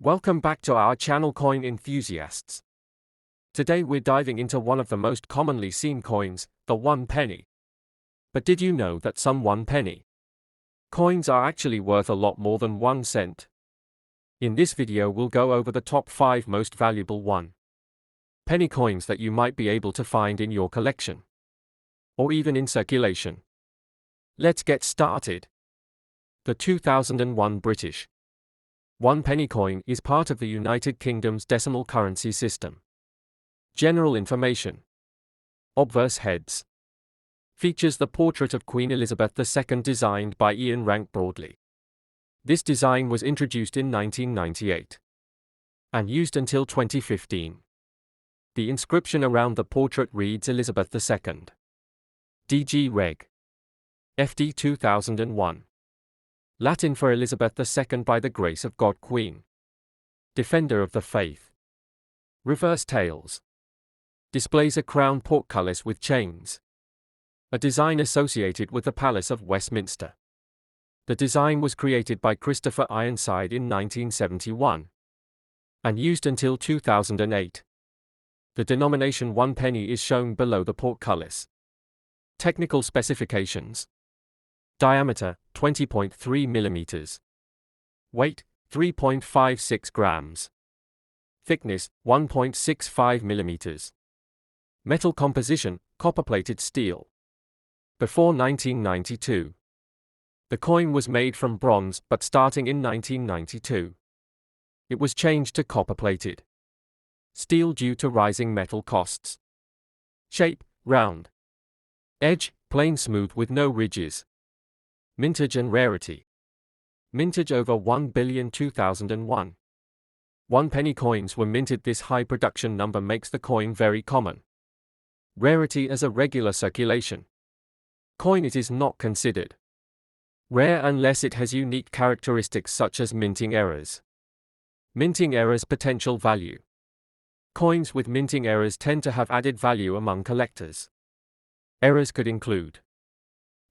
Welcome back to our channel, Coin Enthusiasts. Today we're diving into one of the most commonly seen coins, the 1 penny. But did you know that some 1 penny coins are actually worth a lot more than 1 cent? In this video we'll go over the top 5 most valuable 1 penny coins that you might be able to find in your collection, or even in circulation. Let's get started. The 2001 British 1 penny coin is part of the United Kingdom's decimal currency system. General information. Obverse heads. Features the portrait of Queen Elizabeth II designed by Ian Rank Broadley. This design was introduced in 1998 and used until 2015. The inscription around the portrait reads Elizabeth II. DG Reg. FD 2001. Latin for Elizabeth II by the grace of God, Queen, Defender of the Faith. Reverse tails. Displays a crown portcullis with chains, a design associated with the Palace of Westminster. The design was created by Christopher Ironside in 1971 and used until 2008. The denomination 1 penny is shown below the portcullis. Technical specifications. Diameter, 20.3 mm. Weight, 3.56 grams. Thickness, 1.65 mm. Metal composition, copper-plated steel. Before 1992. The coin was made from bronze, but starting in 1992, it was changed to copper-plated steel due to rising metal costs. Shape, round. Edge, plain smooth with no ridges. Mintage and rarity. Mintage over 1 billion 2001. 1 penny coins were minted. This high production number makes the coin very common. Rarity as a regular circulation coin, it is not considered rare unless it has unique characteristics such as minting errors. Minting errors potential value. Coins with minting errors tend to have added value among collectors. Errors could include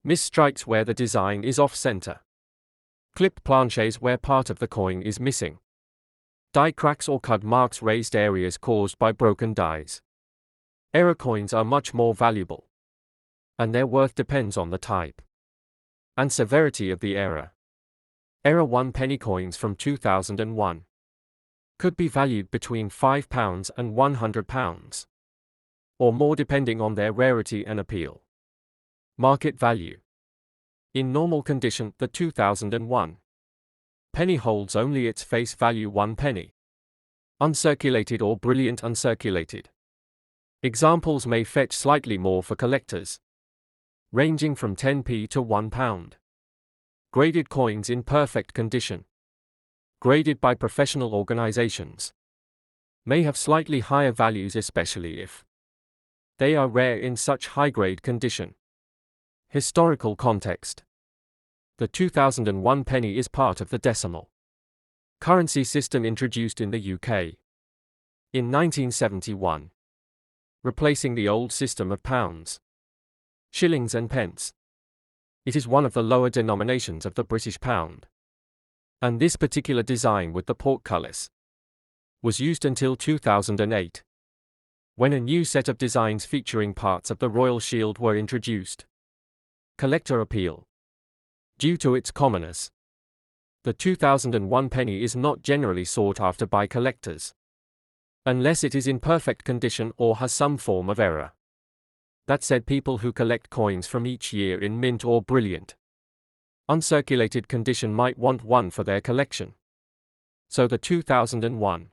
misstrikes where the design is off-center, clipped planches where part of the coin is missing, die cracks or cut marks, raised areas caused by broken dies. Error coins are much more valuable, and their worth depends on the type and severity of the error. Error 1 penny coins from 2001 could be valued between £5 and £100, or more depending on their rarity and appeal. Market value. In normal condition, the 2001 penny holds only its face value 1 penny. Uncirculated or brilliant uncirculated examples may fetch slightly more for collectors, ranging from 10p to £1. Graded coins in perfect condition, graded by professional organizations, may have slightly higher values, especially if they are rare in such high-grade condition. Historical context. The 2001 penny is part of the decimal currency system introduced in the UK in 1971, replacing the old system of pounds, shillings and pence. It is one of the lower denominations of the British pound, and this particular design with the portcullis was used until 2008, when a new set of designs featuring parts of the royal shield were introduced. Collector appeal. Due to its commonness, the 2001 penny is not generally sought after by collectors, unless it is in perfect condition or has some form of error. That said, people who collect coins from each year in mint or brilliant uncirculated condition might want one for their collection. So the 2001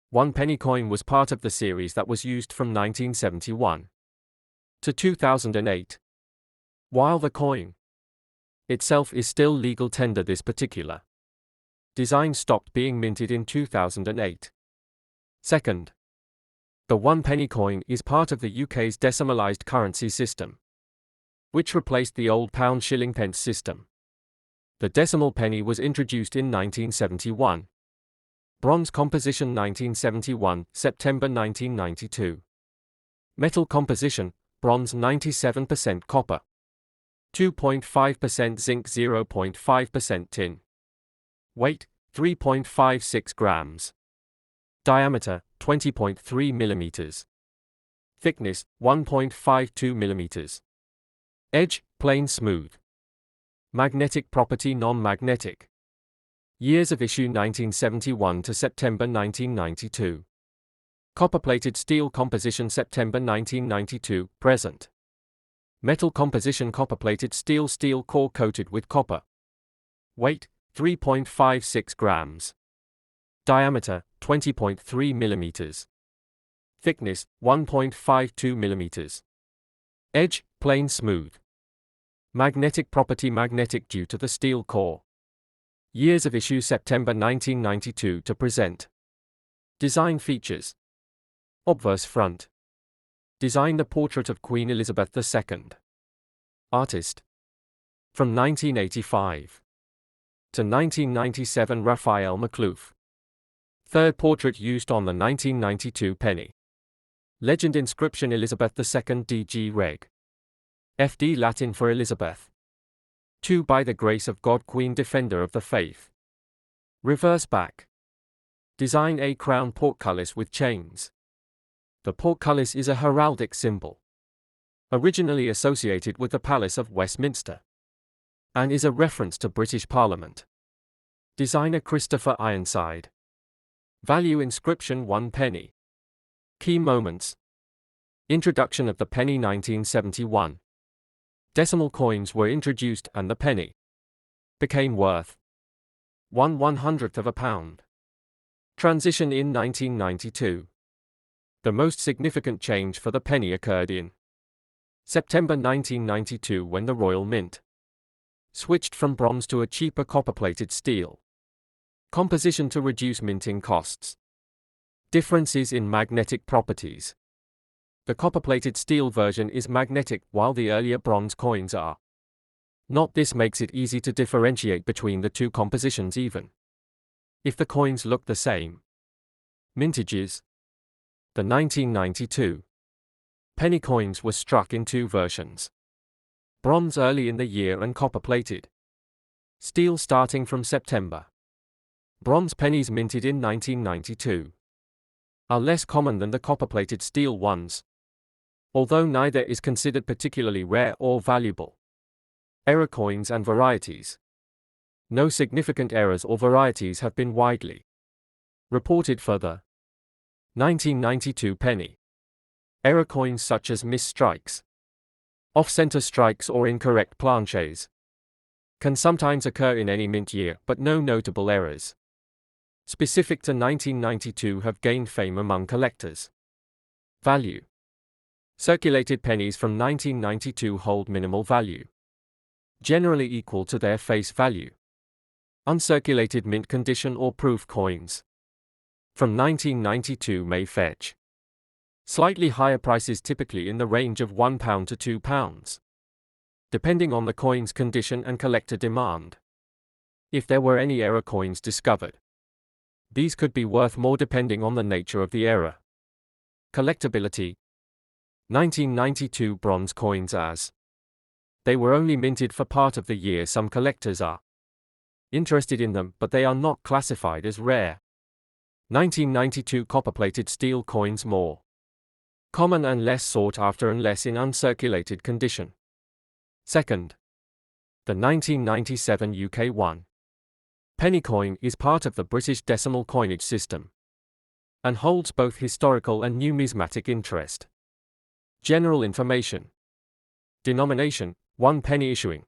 1 penny coin was part of the series that was used from 1971 to 2008. While the coin itself is still legal tender, this particular design stopped being minted in 2008. Second, the 1 penny coin is part of the UK's decimalised currency system, which replaced the old pound shilling pence system. The decimal penny was introduced in 1971. Bronze composition 1971, September 1992. Metal composition, bronze 97% copper, 2.5% zinc, 0.5% tin. Weight, 3.56 grams. Diameter, 20.3 millimeters. Thickness, 1.52 millimeters. Edge, plain smooth. Magnetic property non-magnetic. Years of issue 1971 to September 1992. Copper-plated steel composition September 1992, present. Metal composition copper-plated steel core coated with copper. Weight, 3.56 grams. Diameter, 20.3 millimeters. Thickness, 1.52 millimeters. Edge, plain smooth. Magnetic property magnetic due to the steel core. Years of issue September 1992 to present. Design features. Obverse front. Designed a portrait of Queen Elizabeth II. Artist. From 1985 to 1997 Raphael Maklouf. Third portrait used on the 1992 penny. Legend inscription Elizabeth II DG Reg. FD Latin for Elizabeth. 2 By the grace of God Queen Defender of the Faith. Reverse back. Design a crown portcullis with chains. The portcullis is a heraldic symbol. Originally associated with the Palace of Westminster. And is a reference to British Parliament. Designer Christopher Ironside. Value inscription 1 penny. Key moments. Introduction of the penny 1971. Decimal coins were introduced and the penny became worth 1/100th of a pound. Transition in 1992. The most significant change for the penny occurred in September 1992 when the Royal Mint switched from bronze to a cheaper copper-plated steel composition to reduce minting costs. Differences in magnetic properties. The copper-plated steel version is magnetic while the earlier bronze coins are not. This makes it easy to differentiate between the two compositions even if the coins look the same. Mintages. The 1992 penny coins were struck in two versions. Bronze early in the year and copper-plated steel starting from September. Bronze pennies minted in 1992 are less common than the copper-plated steel ones, although neither is considered particularly rare or valuable. Error coins and varieties. No significant errors or varieties have been widely reported for the 1992 penny. Error coins such as misstrikes, off-center strikes or incorrect planches can sometimes occur in any mint year, but no notable errors specific to 1992 have gained fame among collectors. Value. Circulated pennies from 1992 hold minimal value, generally equal to their face value. Uncirculated mint condition or proof coins from 1992 may fetch slightly higher prices, typically in the range of £1 to £2, depending on the coin's condition and collector demand. If there were any error coins discovered, these could be worth more depending on the nature of the error. Collectability. 1992 bronze coins, as they were only minted for part of the year, some collectors are interested in them, but they are not classified as rare. 1992 copper-plated steel coins, more common and less sought after and less in uncirculated condition. Second, the 1997 UK 1 penny coin is part of the British decimal coinage system and holds both historical and numismatic interest. General information. Denomination, 1 penny issuing.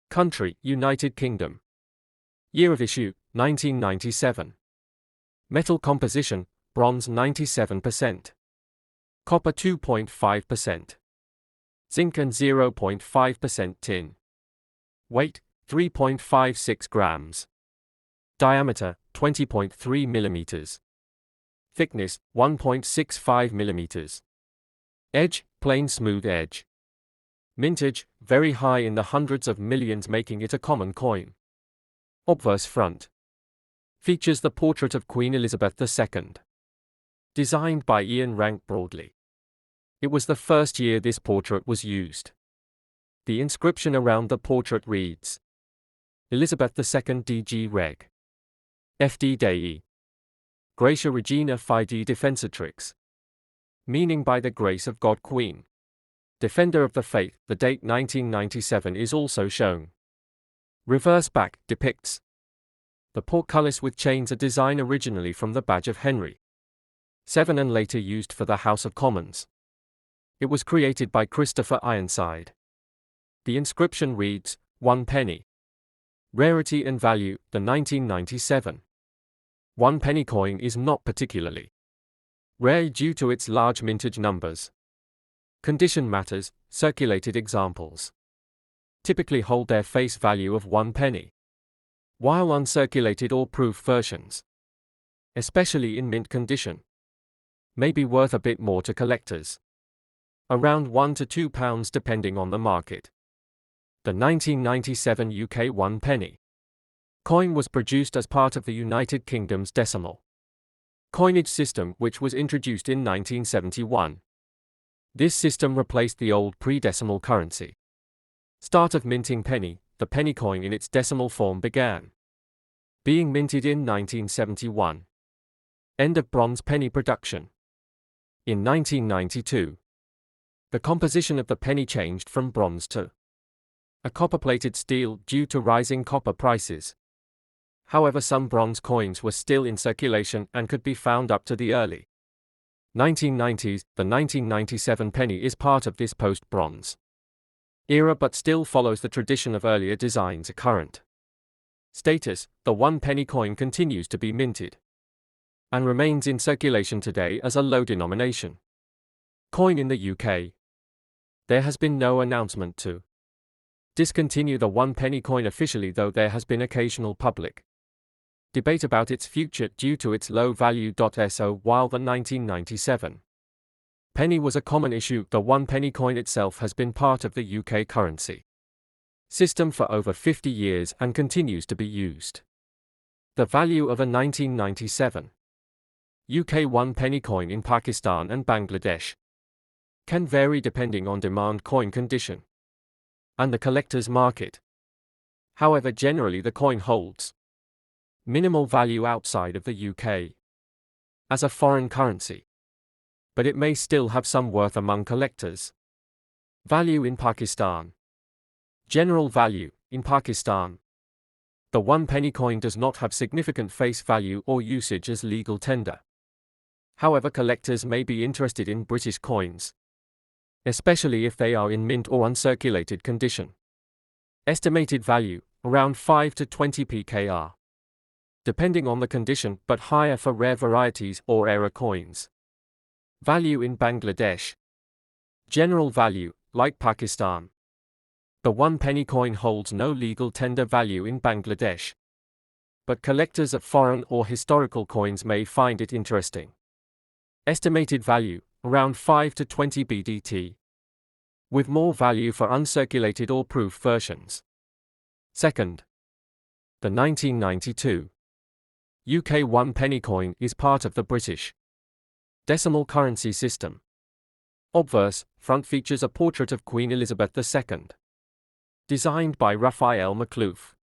Country, United Kingdom. Year of issue, 1997. Metal composition, bronze 97%. Copper 2.5%. Zinc and 0.5% tin. Weight, 3.56 grams. Diameter, 20.3 millimeters. Thickness, 1.65 millimeters. Edge, plain smooth edge. Mintage, very high in the hundreds of millions, making it a common coin. Obverse front. Features the portrait of Queen Elizabeth II. Designed by Ian Rank Broadley. It was the first year this portrait was used. The inscription around the portrait reads, Elizabeth II DG Reg. FD Dei. Gratia Regina Fidei Defensatrix. Meaning by the grace of God Queen. Defender of the Faith. The date 1997 is also shown. Reverse back depicts the portcullis with chains, a design originally from the badge of Henry VII and later used for the House of Commons. It was created by Christopher Ironside. The inscription reads, 1 penny. Rarity and value. The 1997 1 penny coin is not particularly rare due to its large mintage numbers. Condition matters. Circulated examples typically hold their face value of 1 penny, while uncirculated or proof versions, especially in mint condition, may be worth a bit more to collectors, around £1 to £2 depending on the market. The 1997 UK 1 penny coin was produced as part of the United Kingdom's decimal coinage system, which was introduced in 1971. This system replaced the old pre-decimal currency. Start of minting penny. The penny coin in its decimal form began being minted in 1971. End of bronze penny production. In 1992, the composition of the penny changed from bronze to a copper-plated steel due to rising copper prices. However, some bronze coins were still in circulation and could be found up to the early 1990s. The 1997 penny is part of this post-bronze era but still follows the tradition of earlier designs. Current status. The 1 penny coin continues to be minted and remains in circulation today as a low denomination coin in the UK. There has been no announcement to discontinue the 1 penny coin officially, though there has been occasional public debate about its future due to its low value. So while the 1997 penny was a common issue, the 1 penny coin itself has been part of the UK currency system for over 50 years and continues to be used. The value of a 1997 UK 1 penny coin in Pakistan and Bangladesh can vary depending on demand, coin condition, and the collector's market. However, generally the coin holds minimal value outside of the UK as a foreign currency, but it may still have some worth among collectors. Value in Pakistan. General value. In Pakistan, the 1 penny coin does not have significant face value or usage as legal tender. However, collectors may be interested in British coins, especially if they are in mint or uncirculated condition. Estimated value, around 5 to 20 pkr, depending on the condition, but higher for rare varieties or error coins. Value in Bangladesh. General value. Like Pakistan, the 1 penny coin holds no legal tender value in Bangladesh, but collectors of foreign or historical coins may find it interesting. Estimated value, around 5 to 20 BDT, with more value for uncirculated or proof versions. Second, the 1992 UK 1 penny coin is part of the British decimal currency system. Obverse, front features a portrait of Queen Elizabeth II, designed by Raphael Maklouf.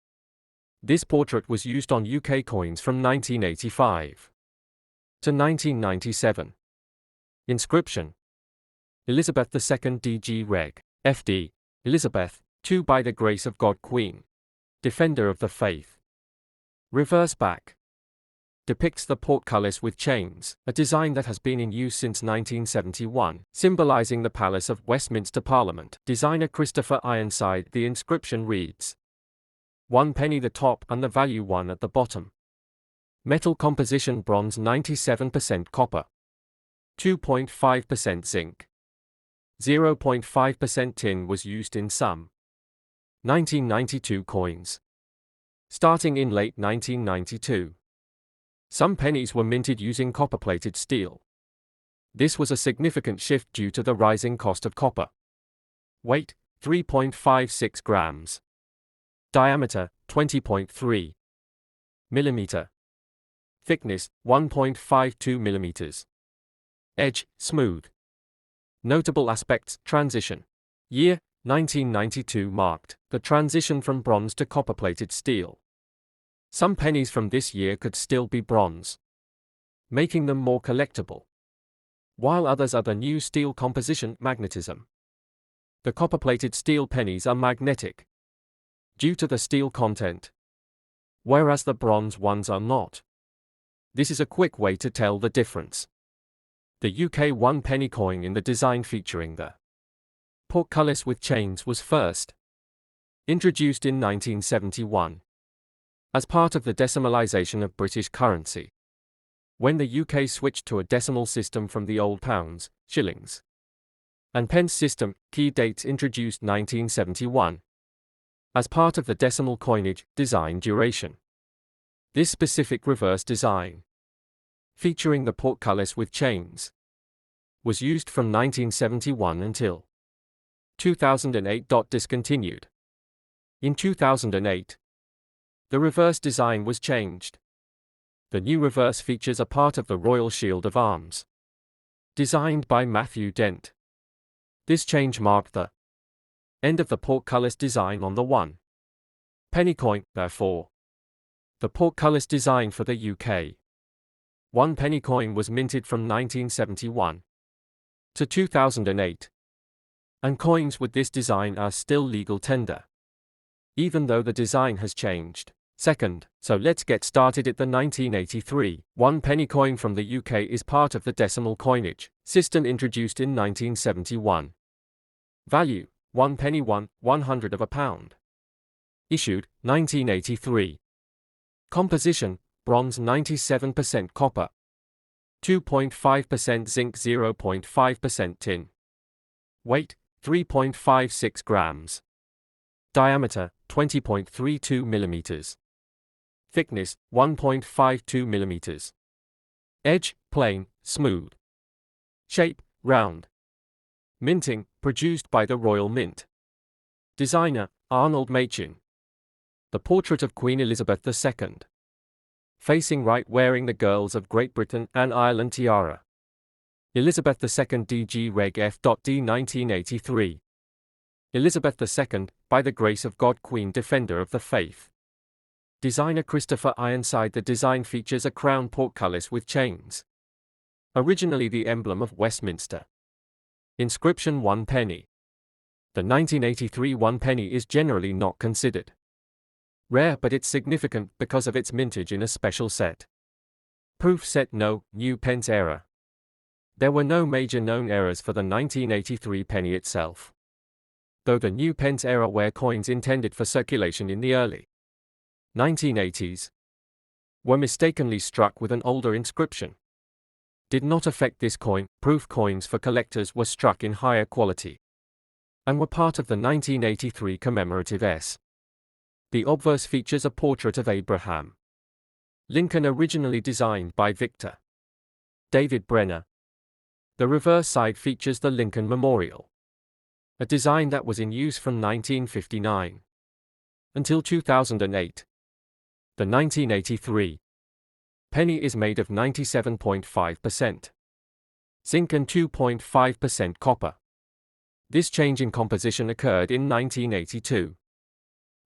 This portrait was used on UK coins from 1985 to 1997. Inscription: Elizabeth II DG Reg. FD. Elizabeth, II by the grace of God Queen, Defender of the Faith. Reverse back depicts the portcullis with chains, a design that has been in use since 1971, symbolizing the Palace of Westminster Parliament. Designer Christopher Ironside. The inscription reads, 1 penny the top and the value 1 at the bottom. Metal composition: bronze 97% copper, 2.5% zinc, 0.5% tin was used in some 1992 coins. Starting in late 1992, some pennies were minted using copper-plated steel. This was a significant shift due to the rising cost of copper. Weight: 3.56 grams. Diameter: 20.3 millimeter. Thickness: 1.52 millimeters. Edge: smooth. Notable aspects: transition. Year: 1992 marked the transition from bronze to copper-plated steel. Some pennies from this year could still be bronze, making them more collectible, while others are the new steel composition magnetism. The copper-plated steel pennies are magnetic due to the steel content, whereas the bronze ones are not. This is a quick way to tell the difference. The UK 1 penny coin in the design featuring the portcullis with chains was first introduced in 1971 as part of the decimalisation of British currency, when the UK switched to a decimal system from the old pounds, shillings, and pence system. Key dates introduced 1971 as part of the decimal coinage design duration. This specific reverse design, featuring the portcullis with chains, was used from 1971 until 2008. Discontinued. In 2008, the reverse design was changed. The new reverse features a part of the Royal Shield of Arms, designed by Matthew Dent. This change marked the end of the portcullis design on the 1 penny coin. Therefore, the portcullis design for the UK 1 penny coin was minted from 1971 to 2008, and coins with this design are still legal tender, even though the design has changed. Second, so let's get started at the 1983 1 penny coin from the UK is part of the decimal coinage system introduced in 1971. Value, 1 penny 1/100 of a pound. Issued, 1983. Composition, bronze 97% copper, 2.5% zinc 0.5% tin. Weight, 3.56 grams. Diameter, 20.32 millimeters. Thickness, 1.52 millimeters. Edge, plain, smooth. Shape, round. Minting, produced by the Royal Mint. Designer, Arnold Machin. The portrait of Queen Elizabeth II. Facing right, wearing the girls of Great Britain and Ireland tiara. Elizabeth II DG Reg F.D 1983. Elizabeth II, by the grace of God, Queen Defender of the Faith. Designer Christopher Ironside. The design features a crown portcullis with chains, originally the emblem of Westminster. Inscription 1 penny. The 1983 1 penny is generally not considered rare, but it's significant because of its mintage in a special set. Proof set. No new pence error. There were no major known errors for the 1983 penny itself, though the new pence era, where coins intended for circulation in the early 1980s were mistakenly struck with an older inscription, did not affect this coin. Proof coins for collectors were struck in higher quality and were part of the 1983 commemorative S. The obverse features a portrait of Abraham Lincoln, originally designed by Victor David Brenner. The reverse side features the Lincoln Memorial, a design that was in use from 1959 until 2008. The 1983 penny is made of 97.5% zinc and 2.5% copper. This change in composition occurred in 1982,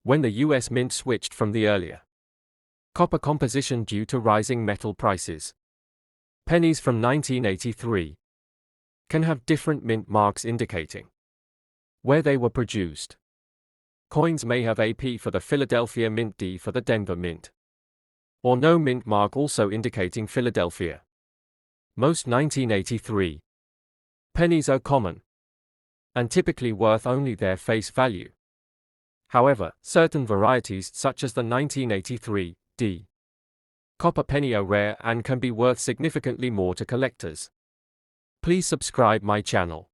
when the US Mint switched from the earlier copper composition due to rising metal prices. Pennies from 1983 can have different mint marks indicating where they were produced. Coins may have AP for the Philadelphia Mint, D for the Denver Mint, or no mint mark, also indicating Philadelphia. Most 1983 pennies are common and typically worth only their face value. However, certain varieties, such as the 1983 D copper penny, are rare and can be worth significantly more to collectors. Please subscribe my channel.